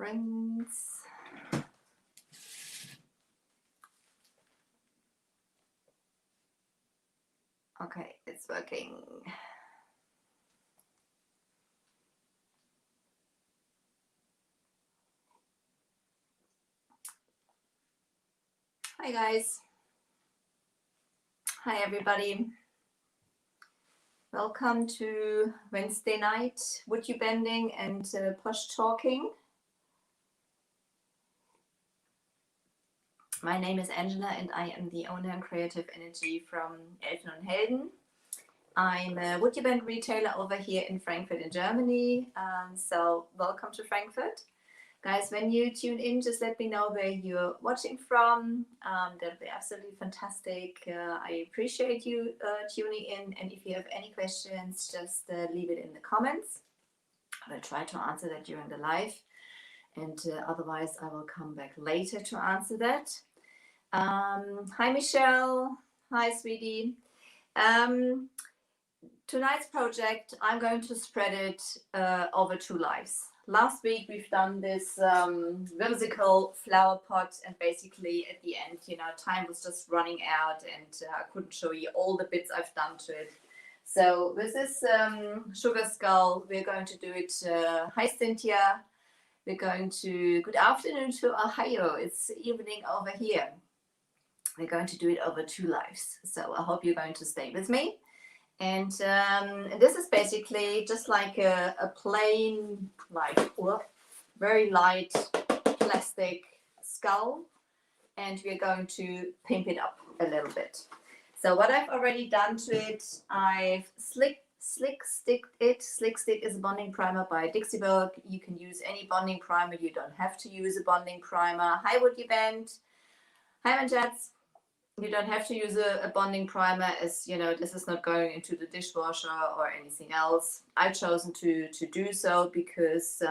friends. Okay, it's working. Hi guys. Hi everybody. Welcome to Wednesday night WoodUbending and Posh talking. My name is Angela and I am the owner and creative energy from Elfen and Helden. I'm a WoodUbend retailer over here in Frankfurt in Germany. So welcome to Frankfurt. Guys, when you tune in, just let me know where you're watching from. That'll be absolutely fantastic. I appreciate you tuning in. And if you have any questions, just leave it in the comments. I will try to answer that during the live. And otherwise, I will come back later to answer that. Hi, Michelle. Hi, sweetie. Tonight's project, I'm going to spread it over 2 lives. Last week we've done this whimsical flower pot, and basically at the end, you know, time was just running out and I couldn't show you all the bits I've done to it. So with this sugar skull, we're going to do it. Hi Cynthia, we're going to, good afternoon to Ohio, it's evening over here. We're going to do it over 2 lives. So I hope you're going to stay with me. And this is basically just like a plain, like very light plastic skull, and we're going to pimp it up a little bit. So what I've already done to it, I've slick sticked it. Slick stick is a bonding primer by Dixieberg. You can use any bonding primer. You don't have to use a bonding primer. Hi WoodUbend. Hi Manjats. You don't have to use a bonding primer, as you know, this is not going into the dishwasher or anything else. I've chosen to do so because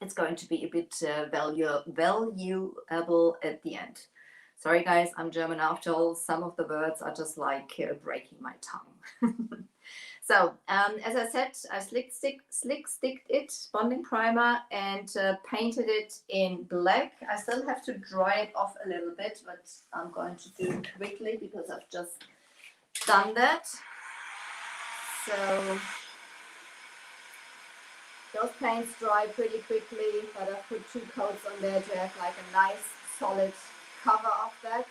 it's going to be a bit valuable at the end. Sorry guys, I'm German after all. Some of the words are just like breaking my tongue. So as I said, I slick sticked it, bonding primer, and painted it in black. I still have to dry it off a little bit, but I'm going to do it quickly because I've just done that. So those paints dry pretty quickly, but I've put 2 coats on there to have like a nice solid cover of that.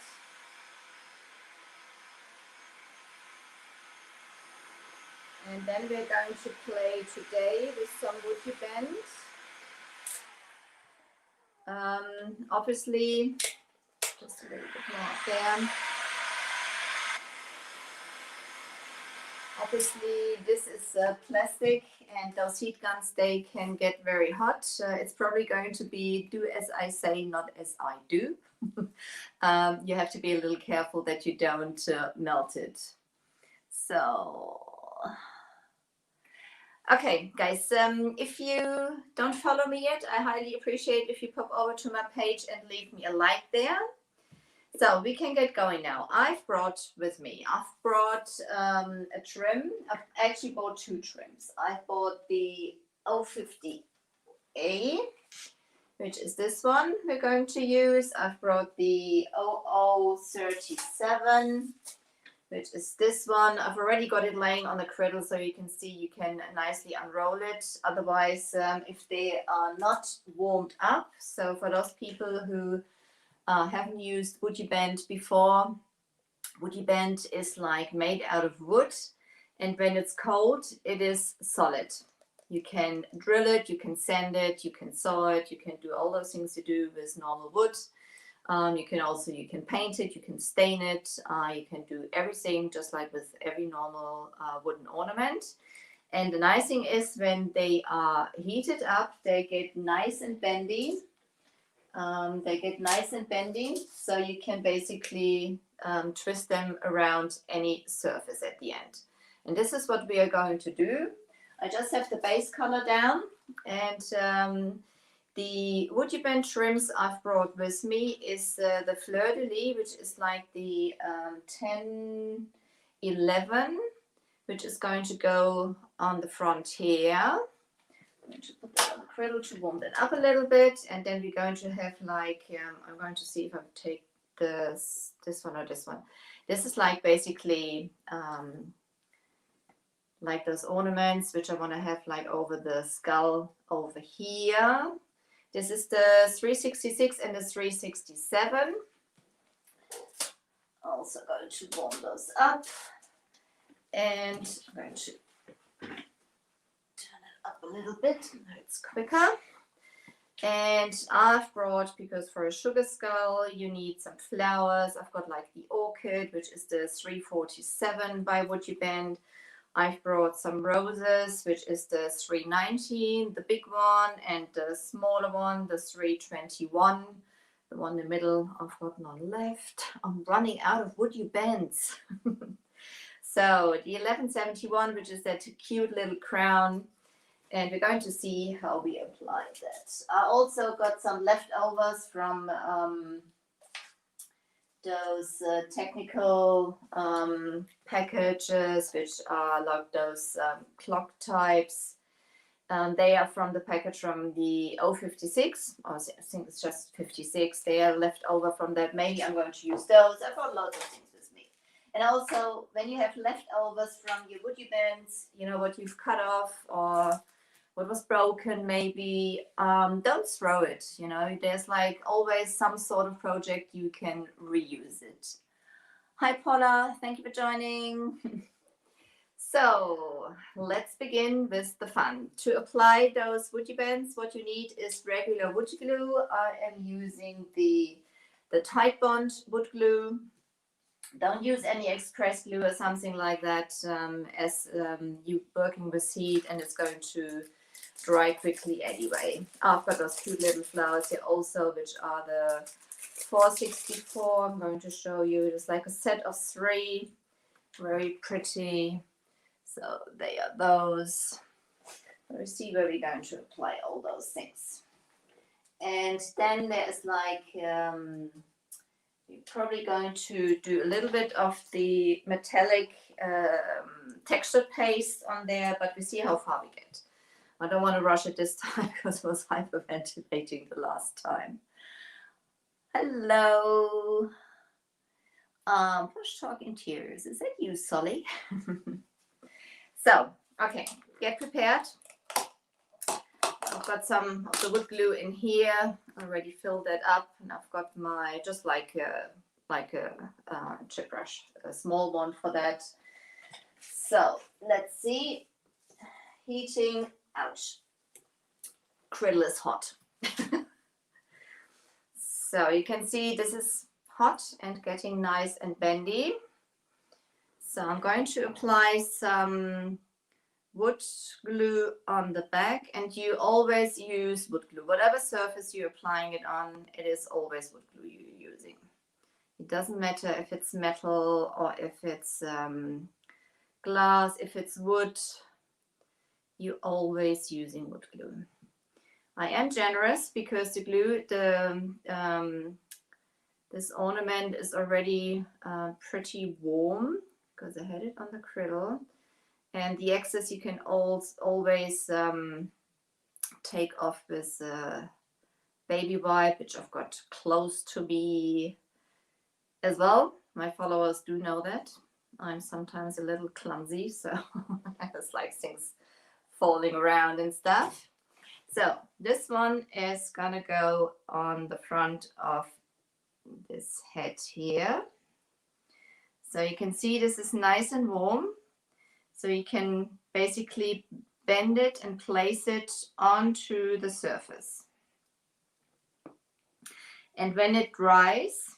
And then we're going to play today with some WoodUbend. Obviously, just a little bit more up there. Obviously, this is plastic, and those heat guns, they can get very hot. It's probably going to be do as I say, not as I do. You have to be a little careful that you don't melt it. So... Okay, guys, if you don't follow me yet, I highly appreciate if you pop over to my page and leave me a like there. So we can get going now. I've brought with me, a trim. I've actually bought 2 trims. I bought the 050A, which is this one we're going to use. I've brought the 0037, which is this one. I've already got it laying on the cradle so you can see you can nicely unroll it. Otherwise, if they are not warmed up, so for those people who haven't used WoodUbend before, WoodUbend is like made out of wood, and when it's cold, it is solid. You can drill it, you can sand it, you can saw it, you can do all those things you do with normal wood. You can paint it, you can stain it, you can do everything just like with every normal wooden ornament. And the nice thing is when they are heated up, they get nice and bendy. So you can basically twist them around any surface at the end. And this is what we are going to do. I just have the base color down, and the WoodUbend trims I've brought with me is the Fleur de Lis, which is like the 1011, which is going to go on the front here. I'm going to put that on the griddle to warm that up a little bit, and then we're going to have like I'm going to see if I take this one or this one. This is like basically like those ornaments which I want to have like over the skull over here. This is the 366 and the 367. Also going to warm those up, and I'm going to turn it up a little bit so it's quicker. And I've brought, because for a sugar skull you need some flowers, I've got like the orchid, which is the 347 by WoodUbend. I've brought some roses, which is the 319, the big one, and the smaller one, the 321. The one in the middle I've got none left. I'm running out of WoodUbends. So the 1171, which is that cute little crown. And we're going to see how we apply that. I also got some leftovers from those technical packages, which are like those clock types. They are from the package from the 056. I think it's just 56. They are left over from that. Maybe I'm going to use those. I've got lots of things with me. And also, when you have leftovers from your WoodUbends, you know, what you've cut off or what was broken maybe, don't throw it. You know, there's like always some sort of project you can reuse it. Hi Paula, thank you for joining. So let's begin with the fun. To apply those WoodUbends, what you need is regular wood glue. I am using the Tide Bond wood glue. Don't use any express glue or something like that, as you're working with heat and it's going to dry quickly anyway. I've got those cute little flowers here also, which are the 464. I'm going to show you. It's like a set of 3, very pretty. So they are those. Let's see where we're going to apply all those things. And then there's like we're probably going to do a little bit of the metallic textured paste on there, but we see how far we get. I don't want to rush it this time because I was hyperventilating the last time. Hello. Posh Talk Interiors. Is that you, Solly? So, okay, get prepared. I've got some of the wood glue in here. I already filled that up, and I've got my, just like a chip brush, a small one for that. So, let's see. Heating. Ouch. Griddle is hot. So you can see this is hot and getting nice and bendy. So I'm going to apply some wood glue on the back, and you always use wood glue. Whatever surface you're applying it on, it is always wood glue you're using. It doesn't matter if it's metal or if it's glass, if it's wood. You're always using wood glue. I am generous because the glue, this ornament is already pretty warm because I had it on the griddle, and the excess you can always take off with a baby wipe, which I've got close to me as well. My followers do know that I'm sometimes a little clumsy, so I just like things falling around and stuff. So this one is gonna go on the front of this head here. So you can see this is nice and warm. So you can basically bend it and place it onto the surface. And when it dries,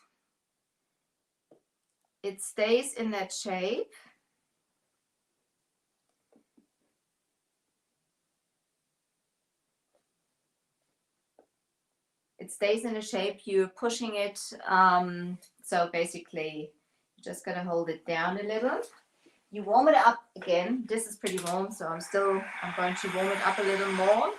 it stays in that shape. It stays in a shape, you're pushing it, so basically you're just gonna hold it down a little. You warm it up again. This is pretty warm, so I'm going to warm it up a little more.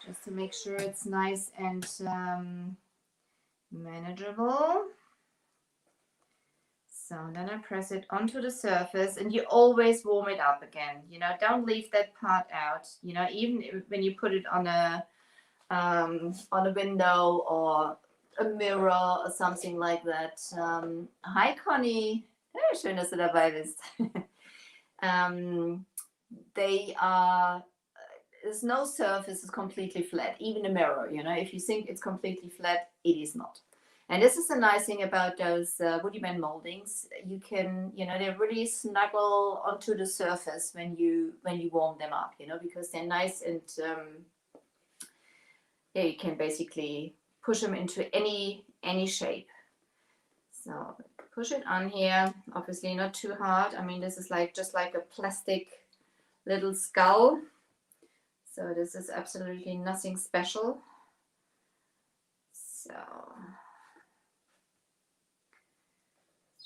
Just to make sure it's nice and manageable. So then I press it onto the surface, and you always warm it up again. You know, don't leave that part out. You know, even when you put it on a window or a mirror or something like that. Hi Conny, hey, schön, dass du dabei bist. They are, there's no surface is completely flat, even a mirror. You know, if you think it's completely flat, it is not. And this is the nice thing about those WoodUbending moldings. You can, you know, they really snuggle onto the surface when you warm them up. You know, because they're nice and yeah, you can basically push them into any shape. So push it on here. Obviously not too hard. I mean, this is like just like a plastic little skull. So this is absolutely nothing special. So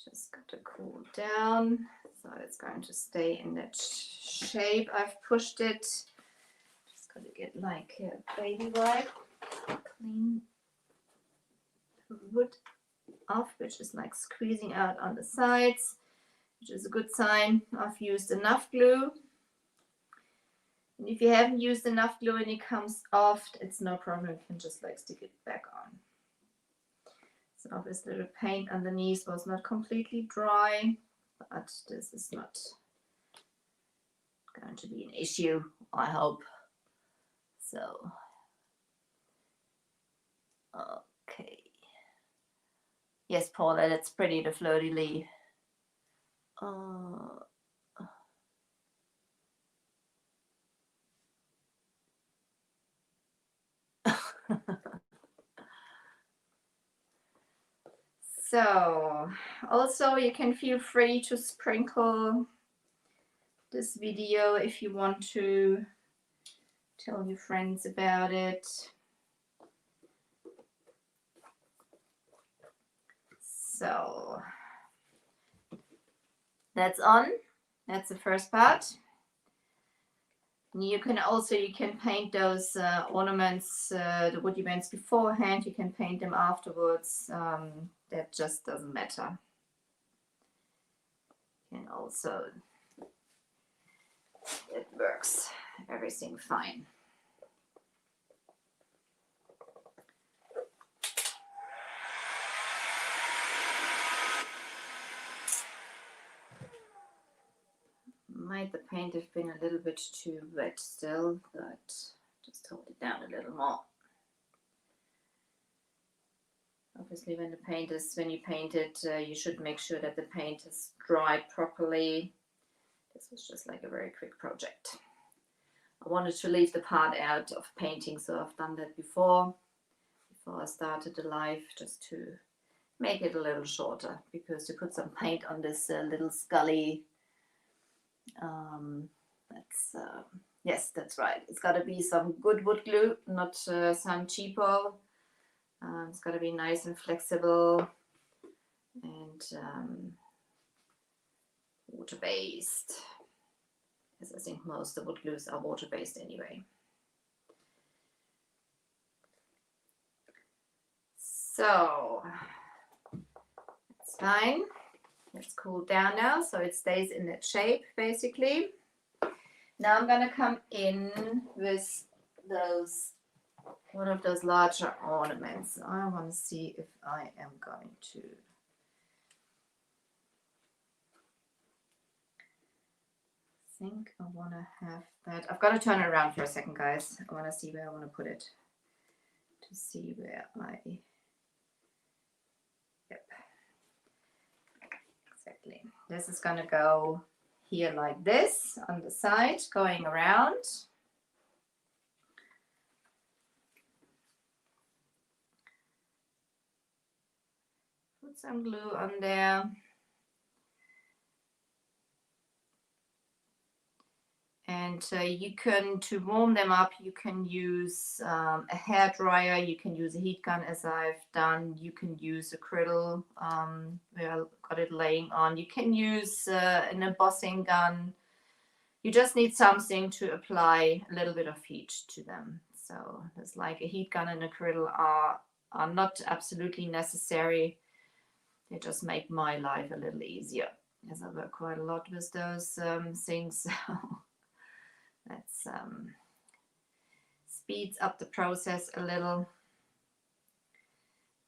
just got to cool down. So it's going to stay in that shape. I've pushed it. Just got to get like a baby wipe, clean the wood off, which is like squeezing out on the sides, which is a good sign. I've used enough glue. And if you haven't used enough glue and it comes off, it's no problem. You can just like stick it back on. So obviously the paint underneath was not completely dry, but this is not going to be an issue, I hope. So, okay. Yes, Paula, that's pretty, the fleur-de-lis. So, also you can feel free to sprinkle this video if you want to. Tell your friends about it. So that's on. That's the first part. You can paint those ornaments, the WoodUbends beforehand. You can paint them afterwards. That just doesn't matter. And also, it works. Everything fine. Might the paint have been a little bit too wet still, but just hold it down a little more. Obviously when you paint it, you should make sure that the paint is dried properly. This was just like a very quick project. I wanted to leave the part out of painting, so I've done that before I started the live, just to make it a little shorter, because to put some paint on this little scully, yes, that's right. It's got to be some good wood glue, not some cheapo. It's got to be nice and flexible and water-based. As I think most of the wood glues are water-based anyway. So it's fine. It's cooled down now, so it stays in that shape basically. Now I'm gonna come in with one of those larger ornaments. I want to see if I am going to. I think I want to have that. I've got to turn it around for a second, guys. I want to see where I want to put it. To see where Yep. Exactly. This is going to go here like this on the side, going around. Put some glue on there. And you can, to warm them up, you can use a hair dryer, you can use a heat gun as I've done, you can use acrylic where I got it laying on, you can use an embossing gun. You just need something to apply a little bit of heat to them. So it's like a heat gun and acrylic are not absolutely necessary. They just make my life a little easier, as I work quite a lot with those things. That speeds up the process a little.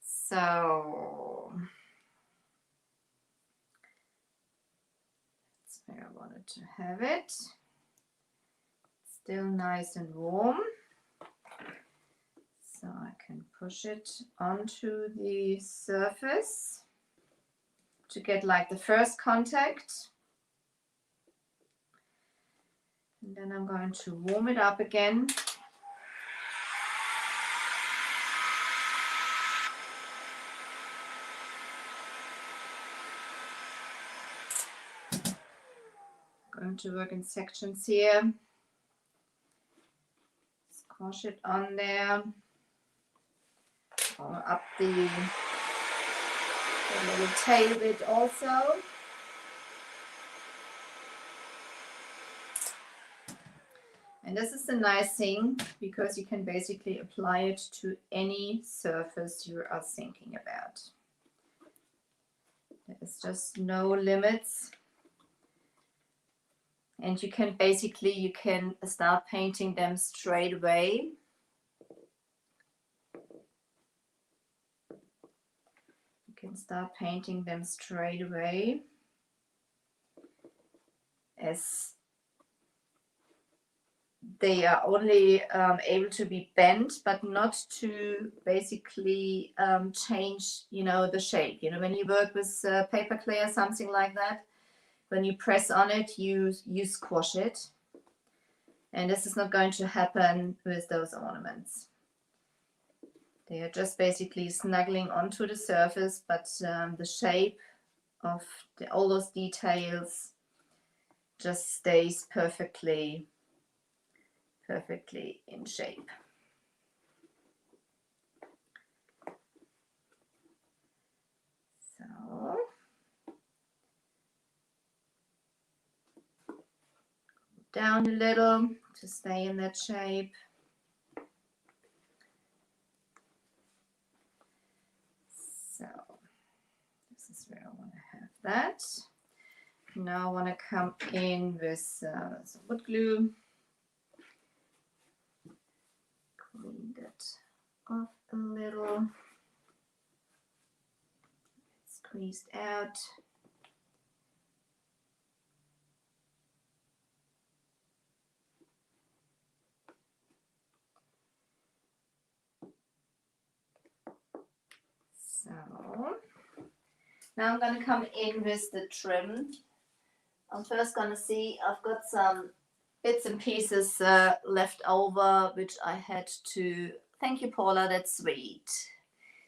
So that's where I wanted to have it. Still nice and warm. So I can push it onto the surface to get like the first contact. And then I'm going to warm it up again. Going to work in sections here. Squash it on there. Or up the little tail bit also. And this is a nice thing because you can basically apply it to any surface you are thinking about. There's just no limits. And you can start painting them straight away. You can start painting them straight away, as they are only able to be bent, but not to basically change, the shape. When you work with paper clay or something like that, when you press on it, you squash it. And this is not going to happen with those ornaments. They are just basically snuggling onto the surface, but the shape of all those details just stays perfectly in shape. So down a little to stay in that shape. So this is where I want to have that. Now I want to come in with some wood glue. Clean that off a little. Squeezed out. So now I'm going to come in with the trim. I'm first going to see, I've got some bits and pieces left over, which I had to, thank you Paula, that's sweet.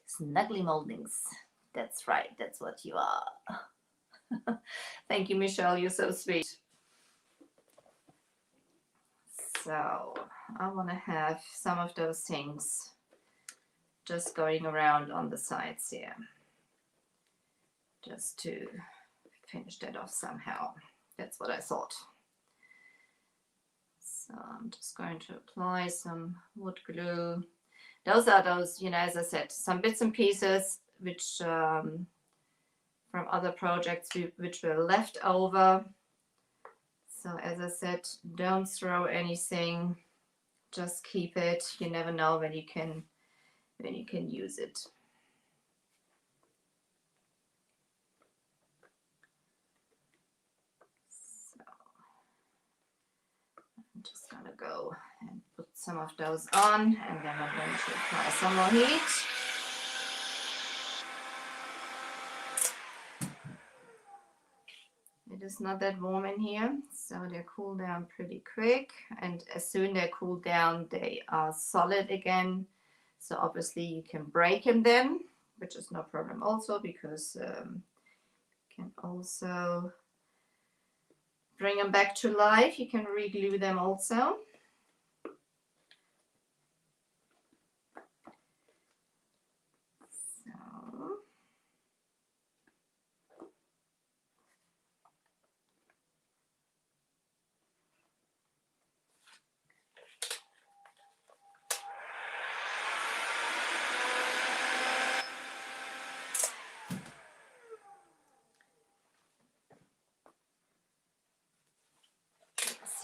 Snuggly moldings, that's right, that's what you are. Thank you Michelle, you're so sweet. So I want to have some of those things just going around on the sides here, just to finish that off somehow. That's what I thought. So I'm just going to apply some wood glue. Those are those, as I said, some bits and pieces which from other projects which were left over. So as I said, don't throw anything, just keep it. You never know when you can use it. So I'm just gonna go and put some of those on, and then I'm going to apply some more heat. It is not that warm in here, so they cool down pretty quick, and as soon as they cool down, they are solid again. So obviously you can break them then, which is no problem also, because you can also bring them back to life. You can re-glue them also.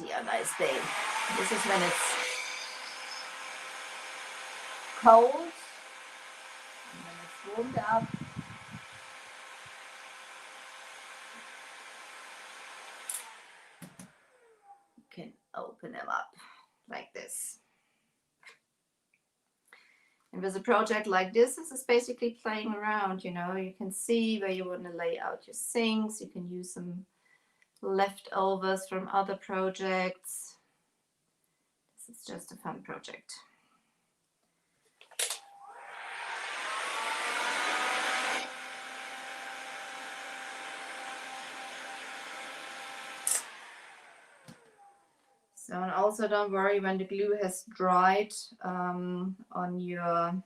See how nice they. This is when it's cold and when it's warmed up. You can open them up like this. And with a project like this is basically playing around, you know. You can see where you want to lay out your sinks. You can use some leftovers from other projects. This is just a fun project. So, and also don't worry when the glue has dried on your,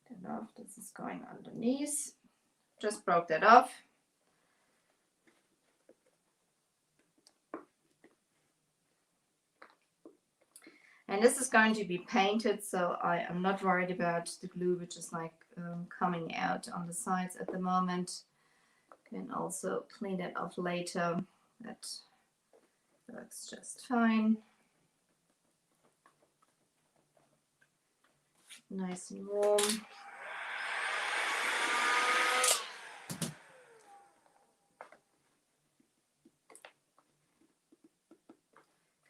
take that off, this is going underneath, just broke that off. And this is going to be painted, so I am not worried about the glue which is like coming out on the sides at the moment. Can also clean it off later. That works just fine. Nice and warm.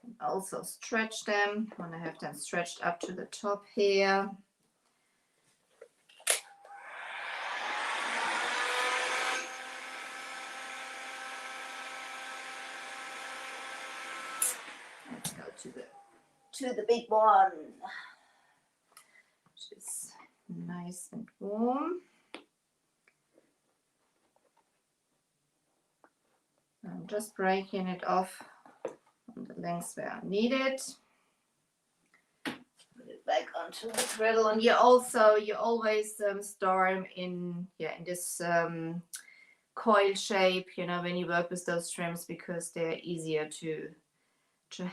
Can also stretch them when I have them stretched up to the top here. Let's go to the big one, which is nice and warm. I'm just breaking it off on the lengths where I need it. Put it back onto the griddle, and you always store them in this coil shape, you know, when you work with those trims, because they're easier to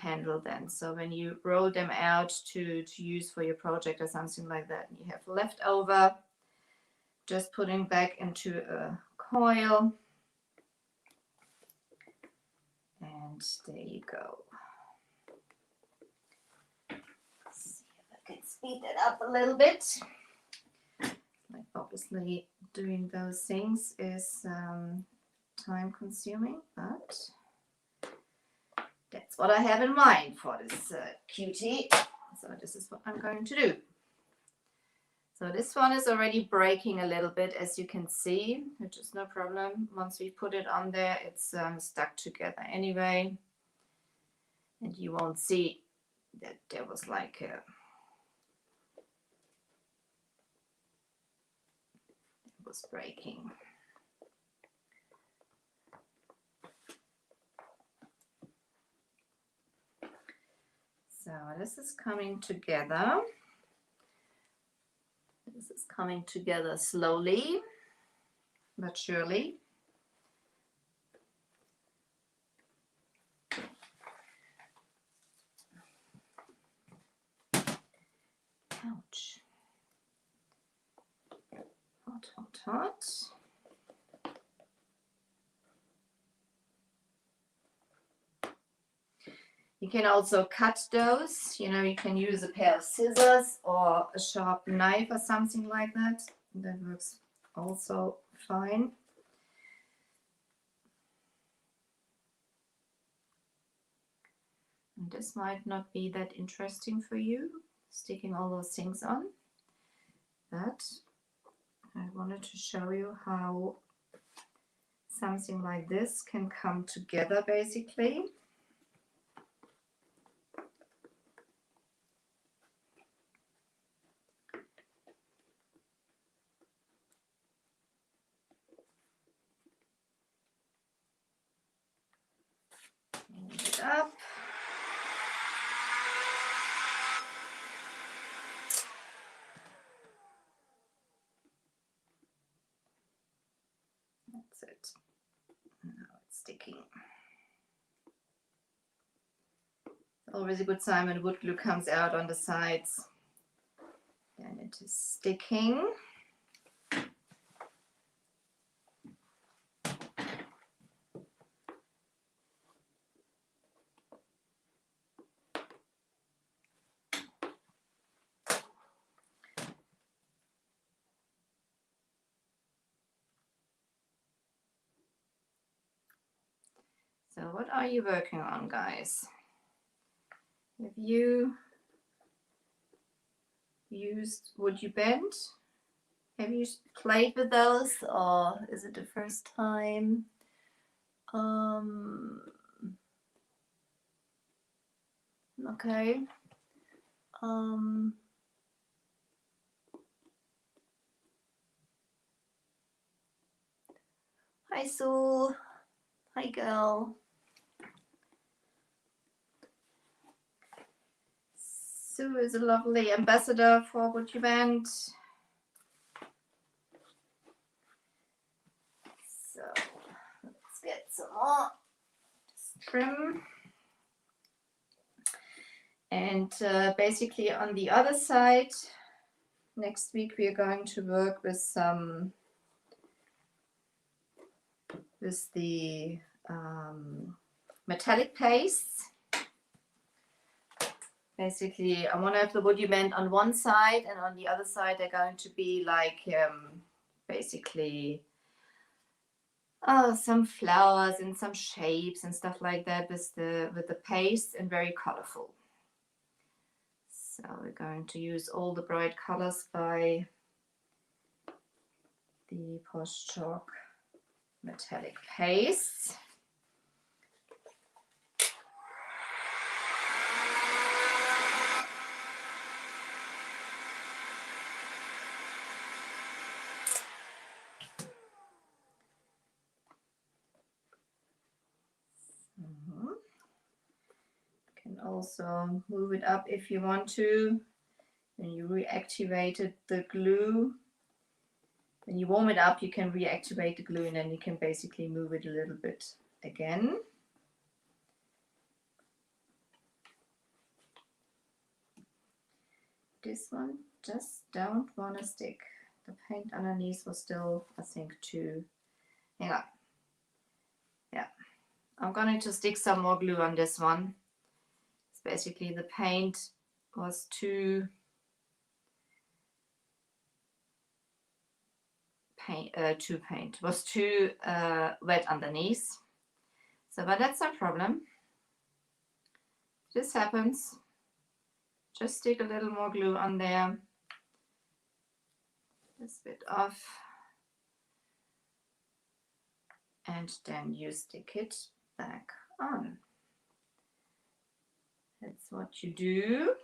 handle then. So when you roll them out to use for your project or something like that, and you have leftover, just putting back into a coil, and there you go. Let's see if I can speed that up a little bit. Like, obviously doing those things is time consuming, but that's what I have in mind for this cutie. So this is what I'm going to do. So this one is already breaking a little bit, as you can see, which is no problem. Once we put it on there, it's stuck together anyway. And you won't see that there was like a... It was breaking. So this is coming together. This is coming together slowly but surely. Ouch. Hot, hot, hot. You can also cut those, you know, you can use a pair of scissors or a sharp knife or something like that. That works also fine. And this might not be that interesting for you, sticking all those things on, but I wanted to show you how something like this can come together basically. It up. That's it. Now it's sticking. Always a good sign when wood glue comes out on the sides. Then it is sticking. So what are you working on, guys? Have you used Would You Bend? Have you played with those, or is it the first time? Okay. Hi, Sue. Hi, girl. Sue is a lovely ambassador for Would You Bend. So let's get some more trim. And basically on the other side, next week we are going to work with some, with the metallic pastes. Basically, I want to have the Would You Bend on one side, and on the other side they're going to be like basically some flowers and some shapes and stuff like that with the paste, and very colorful. So we're going to use all the bright colors by the Posh Chalk metallic paste. Can also move it up if you want to. When you reactivated the glue, when you warm it up, you can reactivate the glue, and then you can basically move it a little bit again. This one just don't want to stick. The paint underneath was still, I think, too. Hang on. Yeah, I'm going to stick some more glue on this one. It's basically the paint was too wet underneath. So, but that's no problem. This happens. Just stick a little more glue on there. This bit off. And then you stick it back on. That's what you do.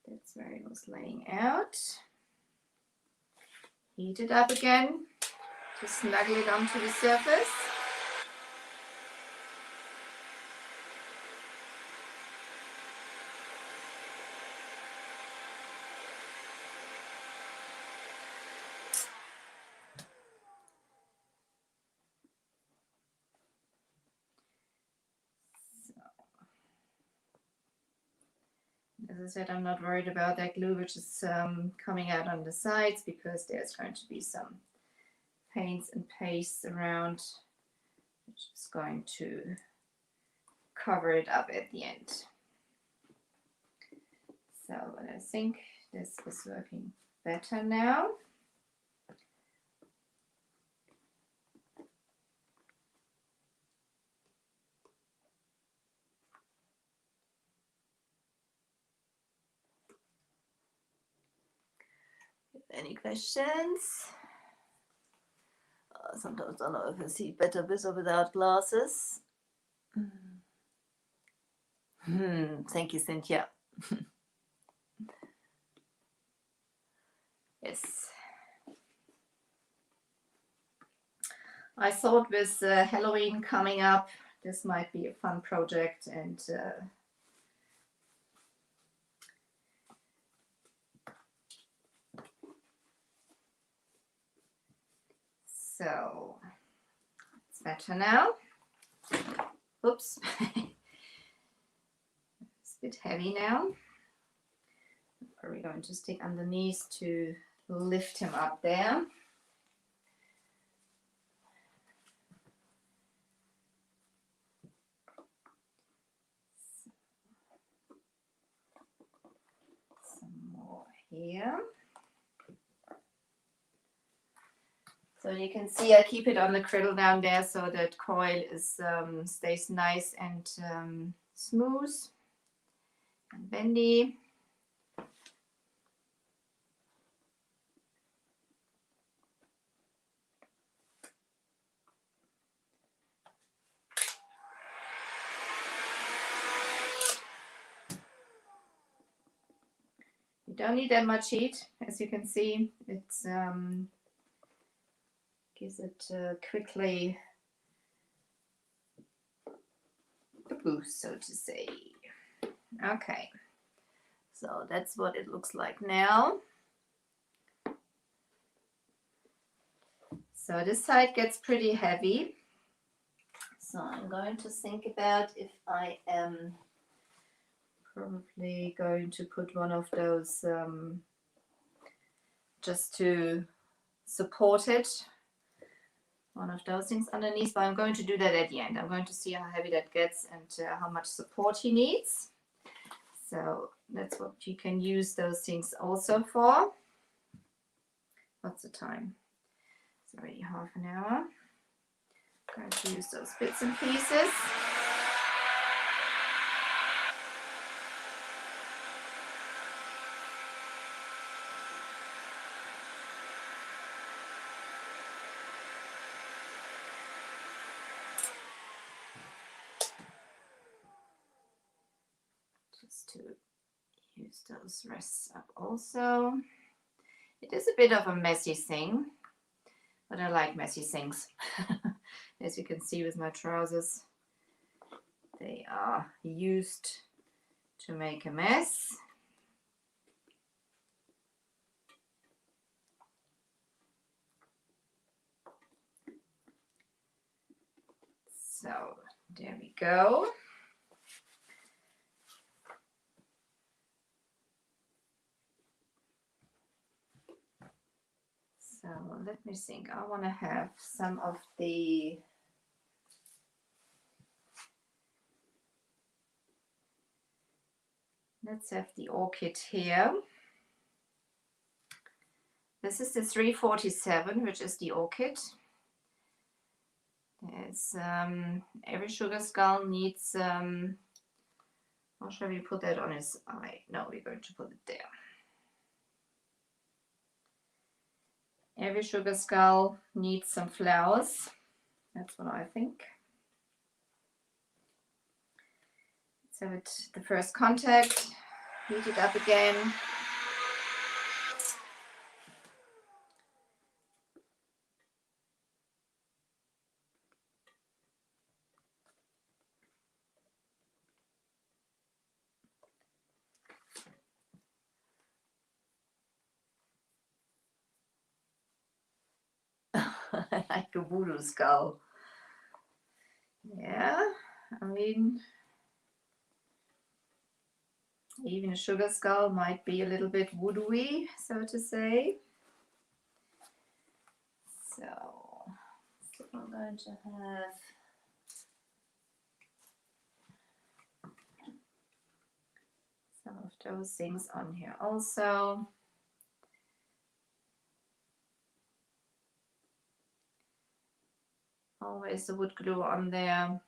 That's where it was laying out. Heat it up again to snuggle it onto the surface. As I said, I'm not worried about that glue which is coming out on the sides, because there's going to be some paints and pastes around, which is going to cover it up at the end. So, but I think this is working better now. Any questions? Sometimes I don't know if I see better with or without glasses. Thank you, Cynthia. Yes. I thought with Halloween coming up, this might be a fun project, and so it's better now. Oops. It's a bit heavy now. Are we going to stick underneath to lift him up there? Some more here. So So you can see I keep it on the griddle down there so that coil is stays nice and smooth and bendy. You don't need that much heat, as you can see. It's gives it quickly a boost, so to say. Okay, so that's what it looks like now. So this side gets pretty heavy. So I'm going to think about if I am probably going to put one of those just to support it. One of those things underneath, but I'm going to do that at the end. I'm going to see how heavy that gets and how much support he needs. So that's what you can use those things also for. What's the time? It's already half an hour. I'm going to use those bits and pieces. Just to use those rests up also. It is a bit of a messy thing, but I like messy things. As you can see with my trousers, they are used to make a mess. So there we go. So let me think. I want to have some of the let's have the orchid here. This is the 347, which is the orchid. There's every sugar skull needs how shall we put that on his eye? No, we're going to put it there. Every sugar skull needs some flowers. That's what I think. So it's the first contact. Heat it up again. Like a voodoo skull. Yeah, I mean, even a sugar skull might be a little bit voodoo-y, so to say. So I'm going to have some of those things on here also. Always the wood glue on there.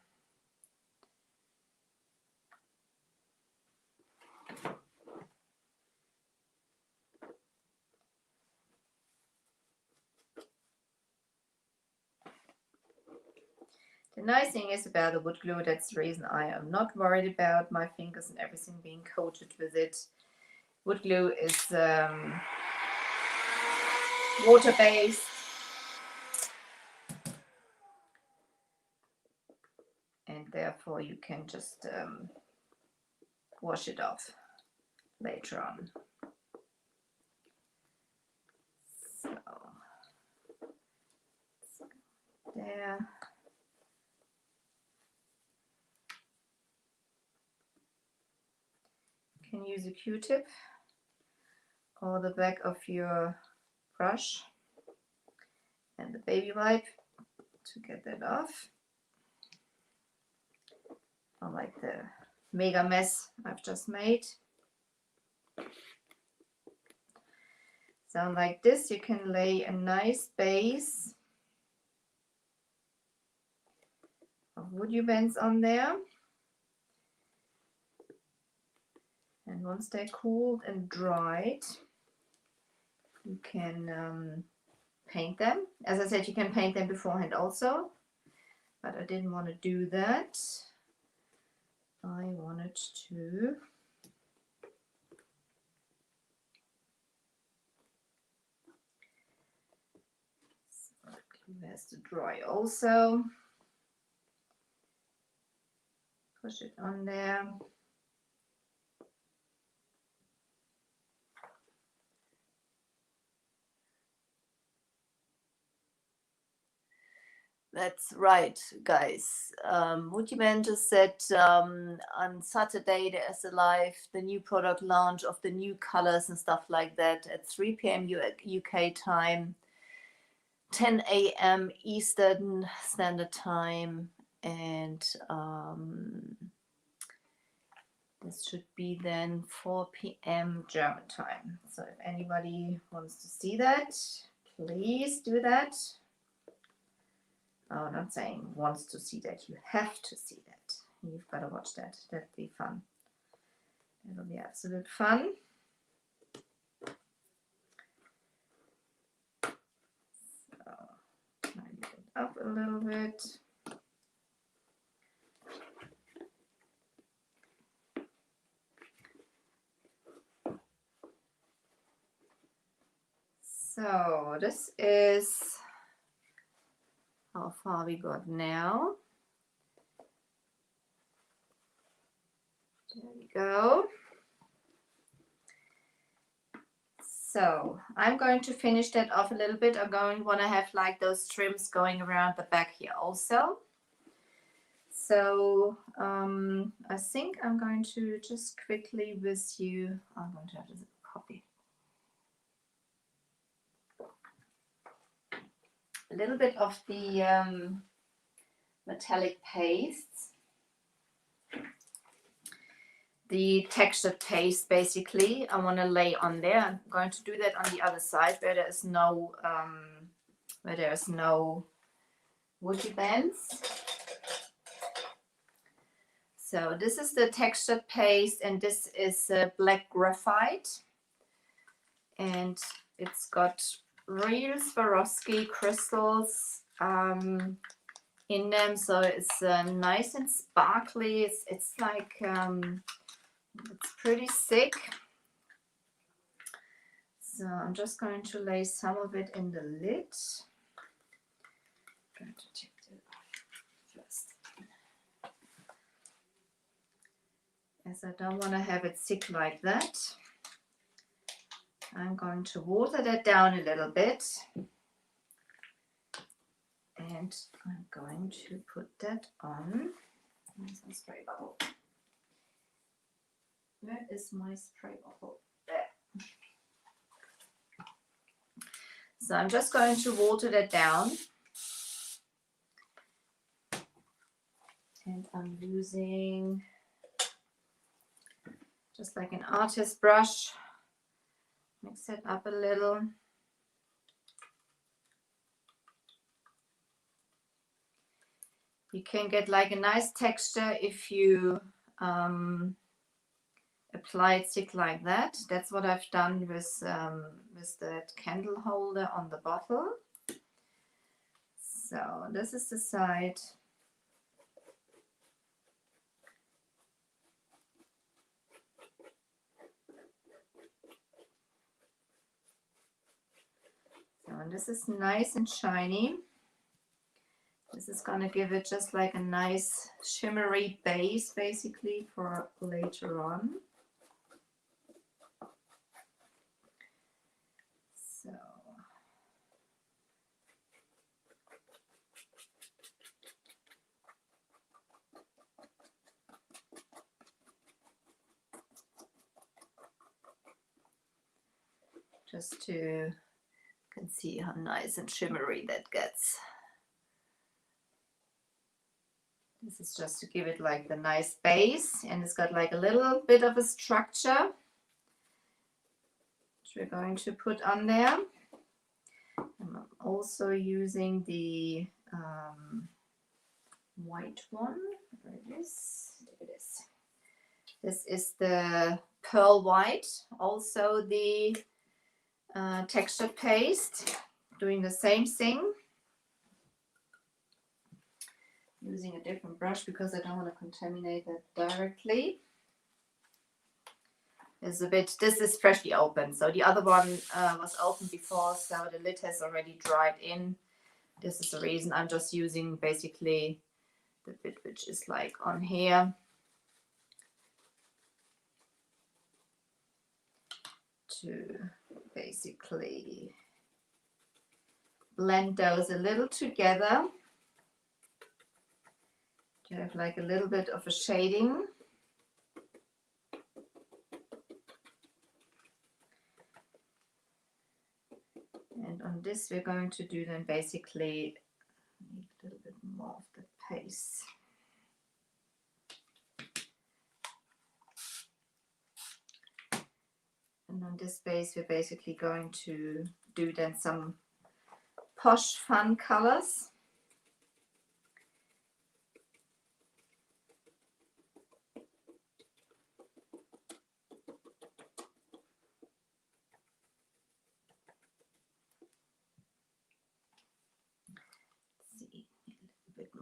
The nice thing is about the wood glue, that's the reason I am not worried about my fingers and everything being coated with it. Wood glue is water-based. And therefore you can just wash it off later on. So there. You can use a Q-tip or the back of your brush and the baby wipe to get that off. Unlike the mega mess I've just made. So like this, you can lay a nice base of WoodUbends on there. And once they're cooled and dried, you can paint them. As I said, you can paint them beforehand also, but I didn't want to do that. I wanted to glue has to dry also. Push it on there. That's right, guys. WoodUbend just said on Saturday there is a live, the new product launch of the new colors and stuff like that at 3 p.m. UK time, 10 a.m. Eastern Standard Time, and this should be then 4 p.m. German time. So if anybody wants to see that, please do that. Oh, not saying wants to see that. You have to see that. You've got to watch that. That'll be fun. It'll be absolute fun. So, tidy it up a little bit. So this is how far we got now. There we go. So I'm going to finish that off a little bit. I'm going to want to have like those trims going around the back here also. So I think I'm going to just quickly with you. I'm going to have to copy a little bit of the metallic pastes. The textured paste basically I want to lay on there. I'm going to do that on the other side where there is no WoodUbends. So this is the textured paste and this is black graphite, and it's got real Swarovski crystals in them, so it's nice and sparkly. It's like it's pretty thick. So I'm just going to lay some of it in the lid. I'm going to check it first, as I don't want to have it thick like that. I'm going to water that down a little bit, and I'm going to put that on. Where's my spray bottle? Where is my spray bottle? There. So I'm just going to water that down. And I'm using just like an artist brush. Mix it up a little. You can get like a nice texture if you apply it thick like that. That's what I've done with that candle holder on the bottle. So this is the side. So and this is nice and shiny. This is going to give it just like a nice shimmery base basically for later on. So just to, you can see how nice and shimmery that gets. This is just to give it like the nice base, and it's got like a little bit of a structure which we're going to put on there. And I'm also using the white one. There it is. There it is. This is the pearl white, also the textured paste, doing the same thing. Using a different brush because I don't want to contaminate that directly. This is freshly opened. So the other one was opened before, so the lid has already dried in. This is the reason I'm just using basically the bit which is like on here to basically blend those a little together to have like a little bit of a shading. And on this we're going to do then basically need a little bit more of the paste. And on this base we're basically going to do then some posh fun colors.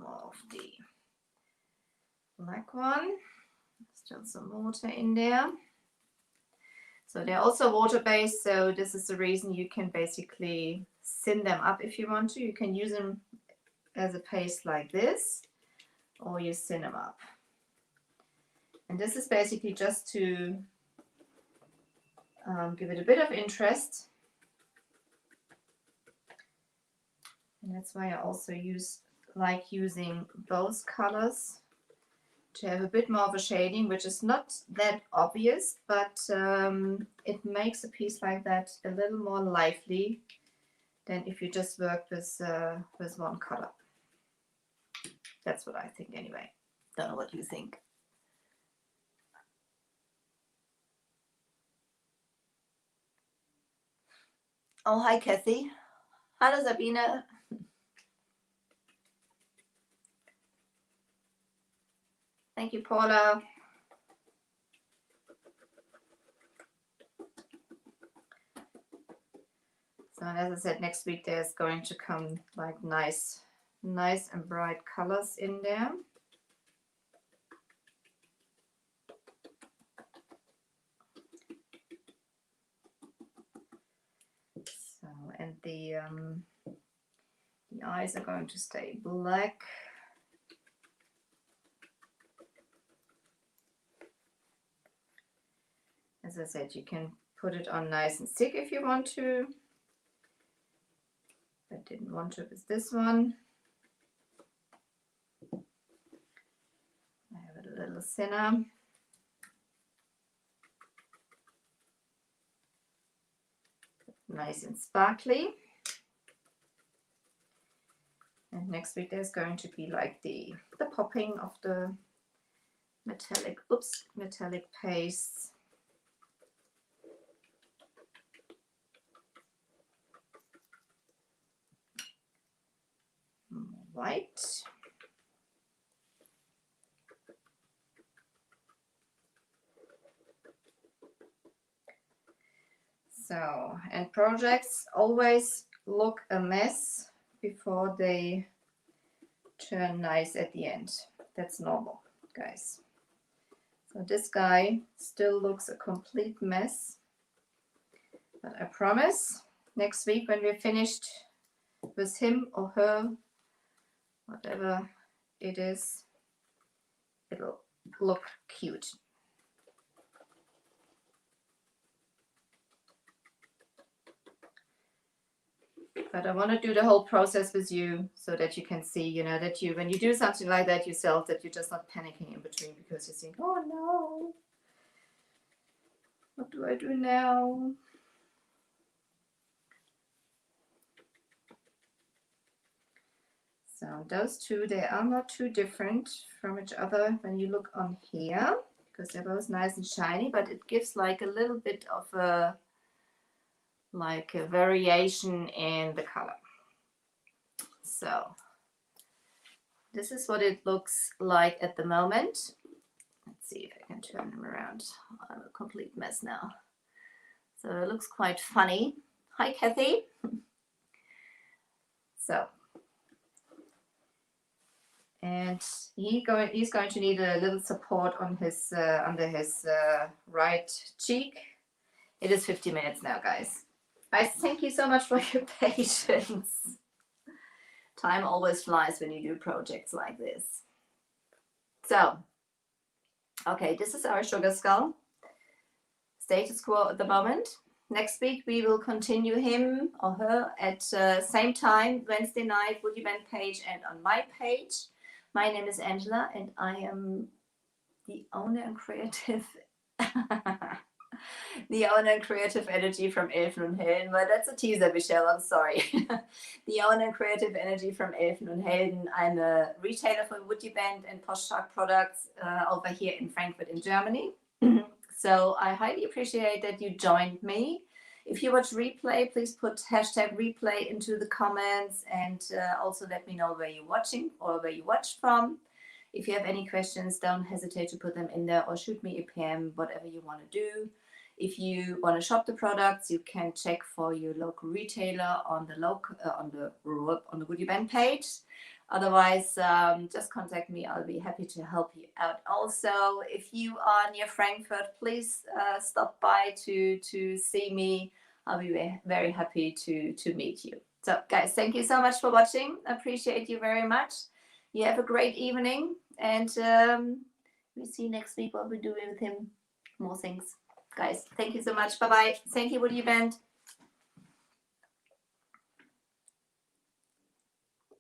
Of the black one, still some water in there. So they're also water based, so this is the reason you can basically thin them up if you want to. You can use them as a paste like this, or you thin them up. And this is basically just to give it a bit of interest. And that's why I also like using those colors to have a bit more of a shading, which is not that obvious, but it makes a piece like that a little more lively than if you just work with one color. That's what I think anyway. Don't know what you think. Oh, hi Kathy. Hallo Sabine. Thank you, Paula. So as I said, next week there's going to come like nice and bright colors in there. So, and the eyes are going to stay black. As I said, you can put it on nice and thick if you want to. I didn't want to with this one. I have it a little thinner. Nice and sparkly. And next week there's going to be like the popping of the metallic pastes. White. So, and projects always look a mess before they turn nice at the end. That's normal, guys. So this guy still looks a complete mess, but I promise next week when we're finished with him or her, whatever it is, it'll look cute. But I want to do the whole process with you so that you can see, you know, that you, when you do something like that yourself, that you're just not panicking in between because you think, oh no, what do I do now? So those two, they are not too different from each other when you look on here, because they're both nice and shiny, but it gives like a little bit of a variation in the color. So this is what it looks like at the moment. Let's see if I can turn him around. I'm a complete mess now. So it looks quite funny. Hi, Kathy. So, and he's going to need a little support on his under his right cheek. It is 50 minutes now, guys. I thank you so much for your patience. Time always flies when you do projects like this. So, okay, this is our sugar skull. Status quo at the moment. Next week we will continue him or her at same time, Wednesday night, WoodUbending page and on my page. My name is Angela and I am the owner and creative energy from Elfen und Helden. Well, that's a teaser, Michelle, I'm sorry. The owner and creative energy from Elfen und Helden. I'm a retailer for WoodUbending and Posh products over here in Frankfurt in Germany. So I highly appreciate that you joined me. If you watch replay, please put hashtag replay into the comments and also let me know where you're watching or where you watched from. If you have any questions, don't hesitate to put them in there or shoot me a PM, whatever you want to do. If you want to shop the products, you can check for your local retailer on the WoodUbending page. Otherwise, just contact me. I'll be happy to help you out. Also, if you are near Frankfurt, please stop by to see me. I'll be very happy to meet you. So, guys, thank you so much for watching. I appreciate you very much. You have a great evening, and we'll see next week what we're doing with him. More things. Guys, thank you so much. Bye-bye. Thank you, WoodUbending.